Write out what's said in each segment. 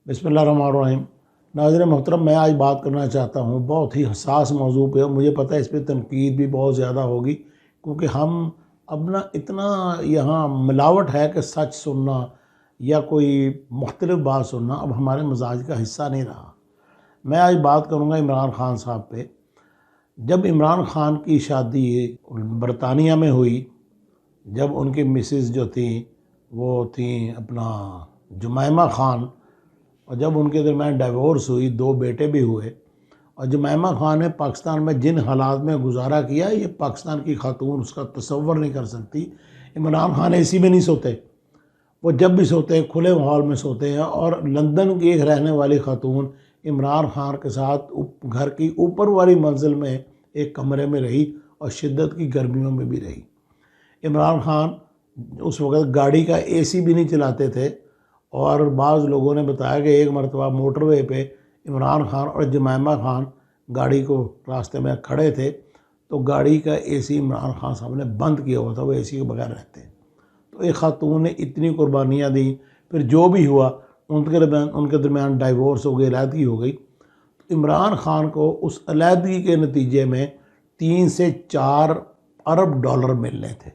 बिस्मिल्लाहिर्रहमानिर्रहीम। नाज़रीन मोहतरम, मैं आज बात करना चाहता हूँ बहुत ही हसास मौजू पे। मुझे पता है इस पर तनकीद भी बहुत ज़्यादा होगी, क्योंकि हम अब ना इतना यहाँ मिलावट है कि सच सुनना या कोई मुख्तलिफ बात सुनना अब हमारे मजाज का हिस्सा नहीं रहा। मैं आज बात करूँगा इमरान खान साहब पे। जब इमरान खान की शादी बरतानिया में हुई, जब उनकी मिसेस जो थी वो थी अपना जुमैमा खान, और जब उनके दरमियान डाइवोर्स हुई, दो बेटे भी हुए, और जुमैमा खान ने पाकिस्तान में जिन हालात में गुजारा किया, ये पाकिस्तान की खातून उसका तसव्वुर नहीं कर सकती। इमरान खान एसी में नहीं सोते, वो जब भी सोते हैं खुले माहौल में सोते हैं। और लंदन की एक रहने वाली खातून इमरान खान के साथ घर की ऊपर वाली मंजिल में एक कमरे में रही और शिद्दत की गर्मियों में भी रही। इमरान खान उस वक़्त गाड़ी का एसी भी नहीं चलाते थे, और बाज़ लोगों ने बताया कि एक मरतबा मोटरवे पे इमरान खान और जुमैमा खान गाड़ी को रास्ते में खड़े थे, तो गाड़ी का एसी इमरान खान साहब ने बंद किया हुआ था, वो एसी के बगैर रहते। तो एक खातून ने इतनी कुर्बानियाँ दी, फिर जो भी हुआ उनके दरमियान डाइवोर्स हो गई, अलहदगी हो गई। तो इमरान खान को उस अलहदगी के नतीजे में 3 से 4 अरब डॉलर मिलने थे,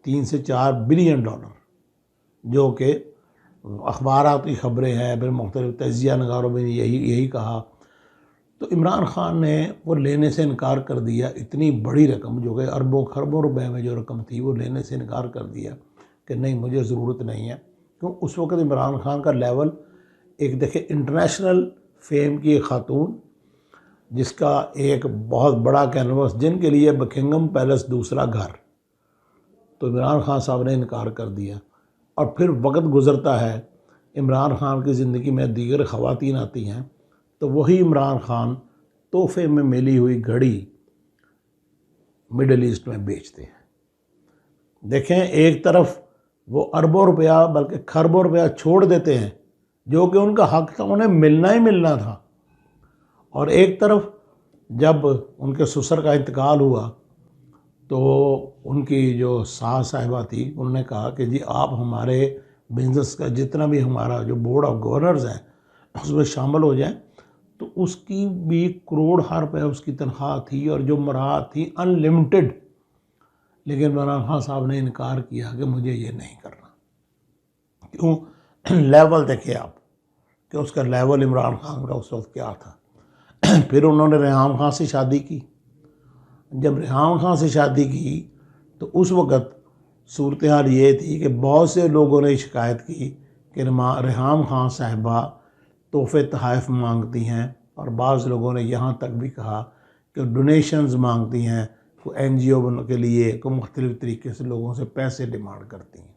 3 से 4 बिलियन डॉलर, जो कि अखबारात की ख़बरें हैं, फिर मुख्तलिफ तजिया नगारों में यही कहा। तो इमरान खान ने वो लेने से इनकार कर दिया। इतनी बड़ी रकम, जो कि अरबों खरबों रुपए में जो रकम थी, वो लेने से इनकार कर दिया कि नहीं, मुझे ज़रूरत नहीं है। क्यों? उस वक़्त इमरान खान का लेवल, एक देखे इंटरनेशनल फेम की एक खातून जिसका एक बहुत बड़ा कैनवस, जिनके लिए बकिंगम पैलेस दूसरा घर, तो इमरान खान साहब ने इनकार कर दिया। और फिर वक्त गुज़रता है, इमरान खान की ज़िंदगी में दीगर ख़वातीन आती हैं, तो वही इमरान खान तोहफे में मिली हुई घड़ी मिडल ईस्ट में बेचते हैं। देखें, एक तरफ वो अरबों रुपया बल्कि खरबों रुपया छोड़ देते हैं, जो कि उनका हक था, उन्हें मिलना ही मिलना था। और एक तरफ जब उनके ससुर का इंतकाल हुआ, तो उनकी जो सास साहिबा थी, उन्होंने कहा कि जी आप हमारे बिजनेस का जितना भी हमारा जो बोर्ड ऑफ गवर्नर्स है उसमें शामिल हो जाएं। तो उसकी भी करोड़ रुपए उसकी तनख्वाह थी, और जो मराहत थी अनलिमिटेड। लेकिन इमरान खान साहब ने इनकार किया कि मुझे ये नहीं करना। क्यों? लेवल देखिए आप कि उसका लेवल इमरान खान का उस वक्त क्या था। फिर उन्होंने रेहाम खान से शादी की। जब रेहाम खान से शादी की, तो उस वक़्त सूरत हाल ये थी कि बहुत से लोगों ने शिकायत की कि रेहाम खान साहिबा तोहफ़े तोहफ़ मांगती हैं, और बाज़ लोगों ने यहाँ तक भी कहा कि डोनेशंस मांगती हैं, को NGO के लिए, को मुख्तलिफ़ तरीके से लोगों से पैसे डिमांड करती हैं।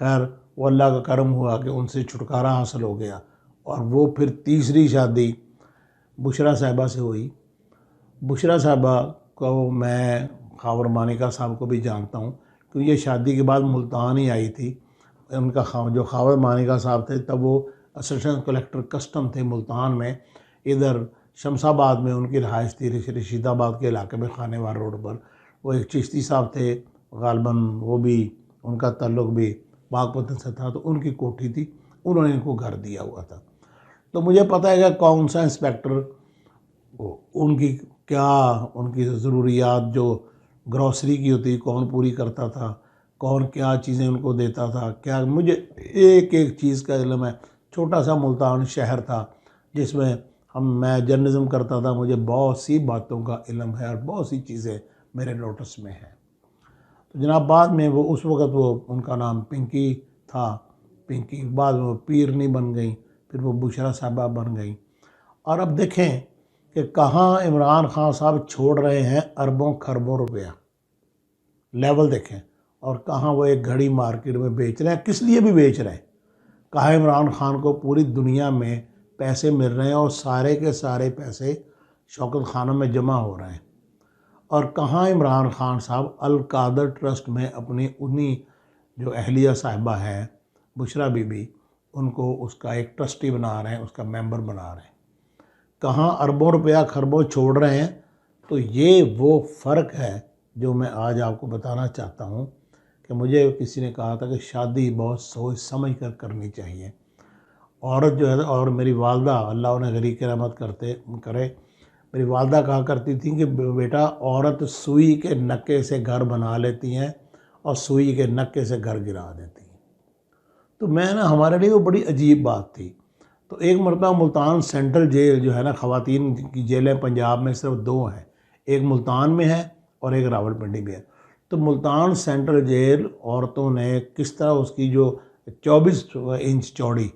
खैर, वो अल्लाह का करम हुआ कि उनसे छुटकारा हासिल हो गया, और वो फिर तीसरी शादी बुशरा साहिबा से हुई। बुशरा साहिबा को मैं खावर मानिका साहब को भी जानता हूँ, क्योंकि ये शादी के बाद मुल्तान ही आई थी। उनका जो खावर मानिका साहब थे, तब वो असिस्टेंट कलेक्टर कस्टम थे मुल्तान में। इधर शमशाबाद में उनकी रहाइश थी, रशीदाबाद के इलाके में, खानेवार रोड पर। वो एक चिश्ती साहब थे गालबन, वो भी, उनका ताल्लुक़ भी बागपतन से था, तो उनकी कोठी थी, उन्होंने इनको घर दिया हुआ था। तो मुझे पता है कि कौन सा इंस्पेक्टर उनकी क्या, उनकी ज़रूरियात जो ग्रॉसरी की होती, कौन पूरी करता था, कौन क्या चीज़ें उनको देता था, क्या, मुझे एक एक चीज़ का इल्म है। छोटा सा मुल्तान शहर था जिसमें मैं जर्नलिज्म करता था, मुझे बहुत सी बातों का इल्म है और बहुत सी चीज़ें मेरे नोटिस में हैं। तो जनाब, बाद में वो, उस वक़्त वो, उनका नाम पिंकी था, पिंकी बाद में वो पीरनी बन गई, फिर वो बुशरा साहिबा बन गई। और अब देखें कि कहाँ इमरान खान साहब छोड़ रहे हैं अरबों खरबों रुपया, लेवल देखें, और कहाँ वो एक घड़ी मार्केट में बेच रहे हैं। किस लिए भी बेच रहे हैं? कहाँ इमरान खान को पूरी दुनिया में पैसे मिल रहे हैं, और सारे के सारे पैसे शौकत खानों में जमा हो रहे हैं। और कहाँ इमरान खान साहब अल कादर ट्रस्ट में अपनी उन्हीं जो अहलिया साहिबा है बुशरा बीबी, उनको उसका एक ट्रस्टी बना रहे हैं, उसका मेंबर बना रहे हैं। कहाँ अरबों रुपया खरबों छोड़ रहे हैं। तो ये वो फ़र्क है जो मैं आज आपको बताना चाहता हूँ कि मुझे किसी ने कहा था कि शादी बहुत सोच समझ कर करनी चाहिए। औरत जो है, और मेरी वालदा, अल्लाह उन्हें गरी की रहमत करे, मेरी वालदा कहा करती थी कि बेटा, औरत सुई के नक्के से घर बना लेती हैं और सुई के नक्के से घर गिरा देती हैं। तो मैं ना, हमारे लिए वो बड़ी अजीब बात थी। तो एक मरतबा मुल्तान सेंट्रल जेल जो है ना, ख़वातीन की जेलें पंजाब में सिर्फ दो हैं, एक मुल्तान में है और एक रावलपिंडी में है। तो मुल्तान सेंट्रल जेल औरतों ने किस तरह उसकी जो 24 इंच चौड़ी,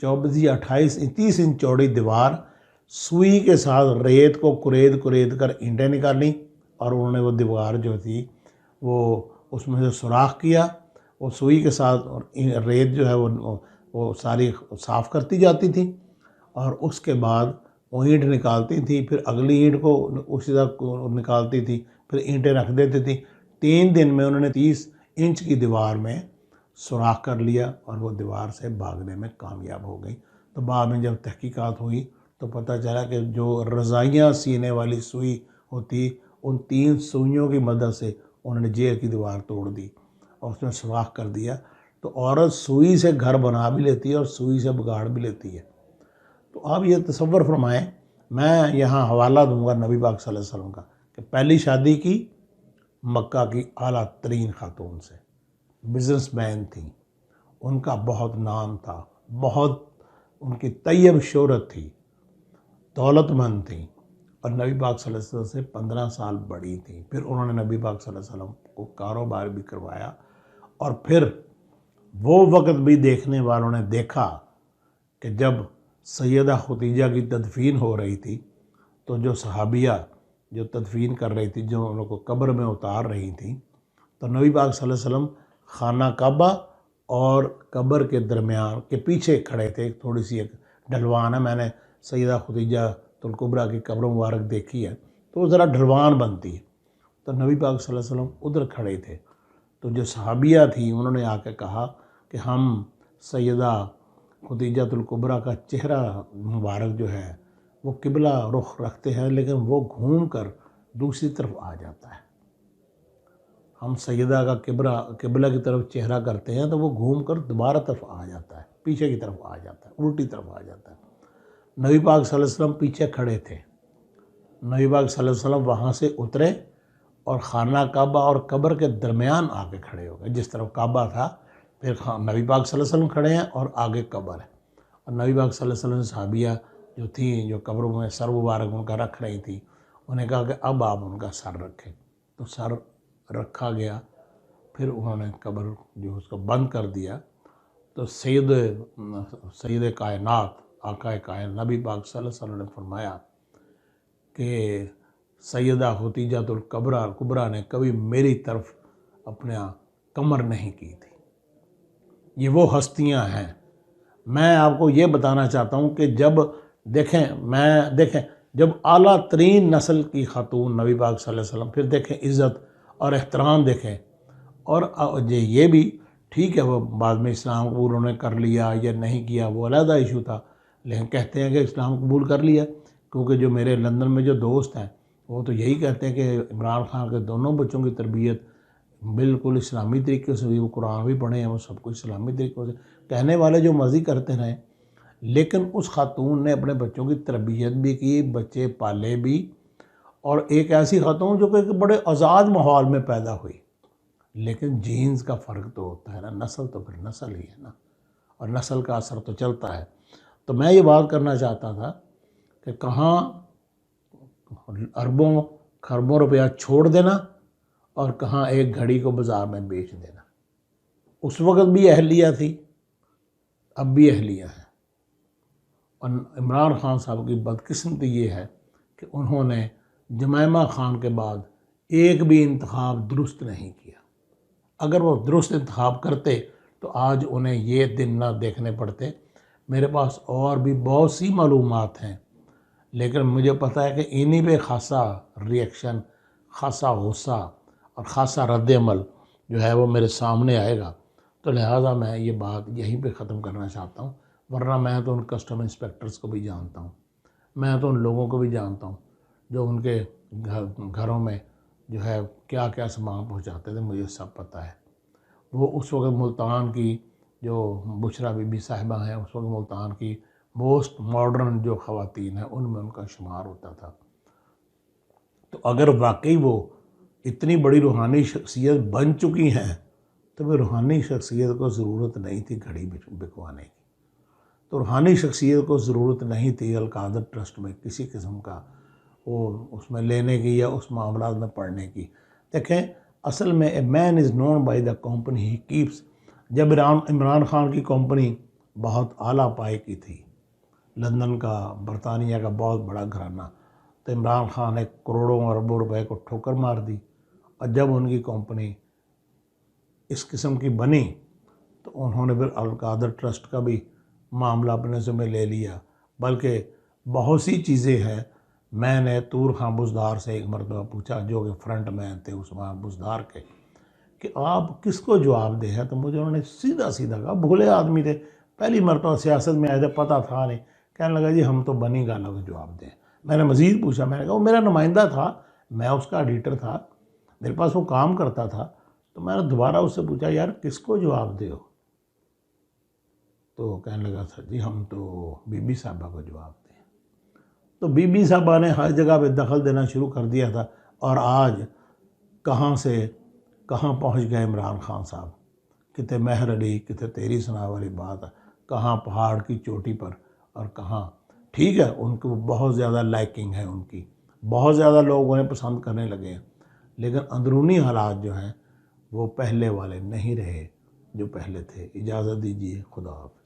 24 या 28 30 इंच चौड़ी दीवार, सुई के साथ रेत को कुरेद कुरेद कर ईंटें निकाली और उन्होंने वो दीवार जो थी वो उसमें से सुराख किया। वो सुई के साथ और रेत जो है वो सारी साफ़ करती जाती थी और उसके बाद वो ईंट निकालती थी, फिर अगली ईंट को उसी तरह निकालती थी, फिर ईंटें रख देती थी। 3 दिन में उन्होंने 30 इंच की दीवार में सुराख कर लिया और वो दीवार से भागने में कामयाब हो गई। तो बाद में जब तहकीकात हुई तो पता चला कि जो रज़ाइयाँ सीने वाली सुई होती, उन 3 सुइयों की मदद से उन्होंने जेल की दीवार तोड़ दी और उसमें सुराख कर दिया। तो औरत सुई से घर बना भी लेती है और सुई से बिगाड़ भी लेती है। तो आप ये तसव्वुर फरमाएं, मैं यहाँ हवाला दूंगा नबी पाक सल्लल्लाहु अलैहि वसल्लम का कि पहली शादी की मक्का की आला तरीन खातून से, बिजनेसमैन थी, उनका बहुत नाम था, बहुत उनकी तैयब शोहरत थी, दौलतमंद थी और नबी पाक सल्लल्लाहु अलैहि वसल्लम से 15 साल बड़ी थी। फिर उन्होंने नबी पाक सल्लल्लाहु अलैहि वसल्लम को कारोबार भी करवाया और फिर वो वक़्त भी देखने वालों ने देखा कि जब सैयदा खदीजा की तदफीन हो रही थी तो जो सहाबिया जो तदफीन कर रही थी, जो उन लोगों को कब्र में उतार रही थी, तो नबी पाक सल्लल्लाहु अलैहि वसल्लम खाना काबा और कब्र के दरमियान के पीछे खड़े थे। थोड़ी सी एक ढलवान है, मैंने सैयदा खदीजा तुल कुबरा की कब्र मुबारक देखी है, तो वो ज़रा ढलवान बनती है। तो नबी पाक सल्लल्लाहु अलैहि वसल्लम उधर खड़े थे। तो जो सहाबिया थी उन्होंने आके कहा कि हम सैयदा खदीजतुल कुबरा का चेहरा मुबारक जो है वो किबला रुख रखते हैं, लेकिन वो घूम कर दूसरी तरफ आ जाता है। हम सैयदा का किबला की तरफ चेहरा करते हैं तो वो घूम कर दोबारा तरफ आ जाता है, पीछे की तरफ आ जाता है, उल्टी तरफ आ जाता है। नबी पाक सल्लल्लाहु अलैहि वसल्लम पीछे खड़े थे। नबी पाक सल्लल्लाहु अलैहि वसल्लम वहाँ से उतरे और खाना काबा और कब्र के दरमियान आके खड़े हो गए। जिस तरफ काबा था, फिर नबी पाक सल्लल्लाहु अलैहि वसल्लम खड़े हैं और आगे कब्र है। और नबी पाक सल्लल्लाहु अलैहि वसल्लम सहाबिया जो थी, जो कब्र में सर मुबारक उनका रख रही थी, उन्हें कहा कि अब आप उनका सर रखें। तो सर रखा गया, फिर उन्होंने कब्र जो उसको बंद कर दिया। तो सैयद कायनात आका कायनात नबी पाक सल्लल्लाहु अलैहि वसल्लम ने फरमाया कि सैयदा खदीजतुल कुबरा ने कभी मेरी तरफ अपना कमर नहीं की थी। ये वो हस्तियां हैं। मैं आपको ये बताना चाहता हूँ कि देखें जब आला तरीन नस्ल की खातून नबी पाक सल्लल्लाहु अलैहि वसल्लम, फिर देखें इज़्ज़त और एहतराम देखें। और ये भी ठीक है, वो बाद में इस्लाम कबूल उन्होंने कर लिया या नहीं किया वो अलग इशू था, लेकिन कहते हैं कि इस्लाम कबूल कर लिया। क्योंकि जो मेरे लंदन में जो दोस्त हैं वो तो यही कहते हैं कि इमरान खान के दोनों बच्चों की तरबियत बिल्कुल इस्लामी तरीके से हुई, वो कुरान भी पढ़े हैं, वो सब कुछ इस्लामी तरीक़ों से। कहने वाले जो मर्ज़ी करते रहें, लेकिन उस खातून ने अपने बच्चों की तरबियत भी की, बच्चे पाले भी, और एक ऐसी खातून जो कि बड़े आज़ाद माहौल में पैदा हुई। लेकिन जीन्स का फ़र्क तो होता है ना, नस्ल तो फिर नस्ल ही है ना, और नस्ल का असर तो चलता है। तो मैं ये बात करना चाहता था कि कहाँ अरबों खरबों रुपया छोड़ देना और कहाँ एक घड़ी को बाज़ार में बेच देना। उस वक़्त भी अहलिया थी, अब भी अहलिया है। और इमरान खान साहब की बदकिस्मती ये है कि उन्होंने जमैमा खान के बाद एक भी इंतखाब दुरुस्त नहीं किया। अगर वो दुरुस्त इंतखाब करते तो आज उन्हें ये दिन ना देखने पड़ते। मेरे पास और भी बहुत सी मालूमात हैं, लेकिन मुझे पता है कि इन्हीं पे ख़ासा रिएक्शन, ख़ासा गुस्सा और ख़ासा रद्द-ए-अमल जो है वो मेरे सामने आएगा। तो लिहाजा मैं ये बात यहीं पे ख़त्म करना चाहता हूँ। वरना मैं तो उन कस्टम इंस्पेक्टर्स को भी जानता हूँ, मैं तो उन लोगों को भी जानता हूँ जो उनके घरों में जो है क्या क्या सामान पहुँचाते थे, मुझे सब पता है। वो उस वक़्त मुल्तान की जो बुशरा बीबी साहिबा हैं उस वक्त मुल्तान की मोस्ट मॉडर्न जो ख़वातीन हैं उनमें उनका शुमार होता था। तो अगर वाकई वो इतनी बड़ी रूहानी शख्सियत बन चुकी हैं तो फिर रूहानी शख्सियत को ज़रूरत नहीं थी घड़ी बिकवाने की। तो रूहानी शख्सियत को ज़रूरत नहीं थी अलकादर ट्रस्ट में किसी किस्म का वो उसमें लेने की या उस मामला में पढ़ने की। देखें, असल में a man is known by the company he keeps. जब इमरान खान की कंपनी बहुत आला पाए की थी, लंदन का, बरतानिया का बहुत बड़ा घराना, तो इमरान खान ने करोड़ों अरबों रुपए को ठोकर मार दी। और जब उनकी कंपनी इस किस्म की बनी तो उन्होंने फिर अलकादर ट्रस्ट का भी मामला अपने ज़िम्मे ले लिया। बल्कि बहुत सी चीज़ें हैं, मैंने तूर खां बुज़दार से एक मरतबा पूछा, जो कि फ्रंट मैन थे उस वहाँ बुज़दार के, कि आप किसको जवाब दे हैं। तो मुझे उन्होंने सीधा सीधा कहा, भोले आदमी थे, पहली मरतबा सियासत में आए थे, पता था नहीं। कहने लगा जी हम तो बनी गालों को जवाब दें। मैंने मज़ीद पूछा, मैंने कहा वो मेरा नुमाइंदा था, मैं उसका एडिटर था, मेरे पास वो काम करता था। तो मैंने दोबारा उससे पूछा, यार किसको जवाब दे हो? तो कहने लगा सर जी हम तो बीबी साहबा को जवाब दें। तो बीबी साहबा ने हर जगह पे दखल देना शुरू कर दिया था। और आज कहाँ से कहाँ पहुँच गए इमरान खान साहब। कितने महर अली, कितने तेरी सुना वाली बात है, कहाँ पहाड़ की चोटी पर और कहाँ। ठीक है, उनको बहुत ज़्यादा लाइकिंग है उनकी, बहुत ज़्यादा लोग उन्हें पसंद करने लगे हैं, लेकिन अंदरूनी हालात जो हैं वो पहले वाले नहीं रहे जो पहले थे। इजाज़त दीजिए, खुदा हाफ़िज़।